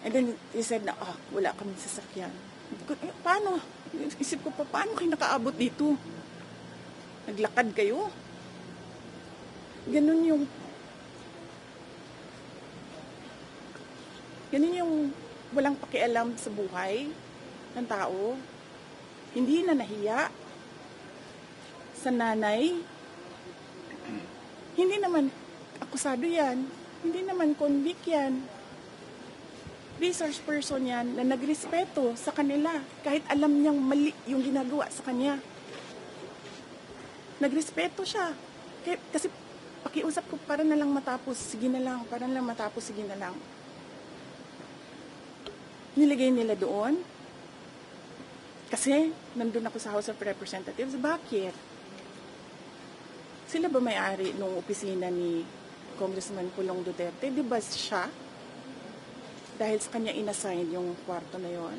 And then he said na, wala kaming sasakyan. Paano? Isip ko pa, paano kayo nakaabot dito? Naglakad kayo? Ganun yung walang pakialam sa buhay ng tao. Hindi na nahiya sa nanay. Hindi naman akusado yan. Hindi naman convict yan. Resource person yan na nagrespeto sa kanila kahit alam niyang mali yung ginagawa sa kanya. Nagrespeto siya. Kasi pakiusap ko, para na lang matapos, sige na lang, para na lang matapos, sige na lang. Nilagay nila doon. Kasi nandun ako sa House of Representatives. Bakit? Sila ba may-ari nung opisina ni Congressman Pulong Duterte? Di ba siya? Dahil sa kanya inassign yung kwarto na yon.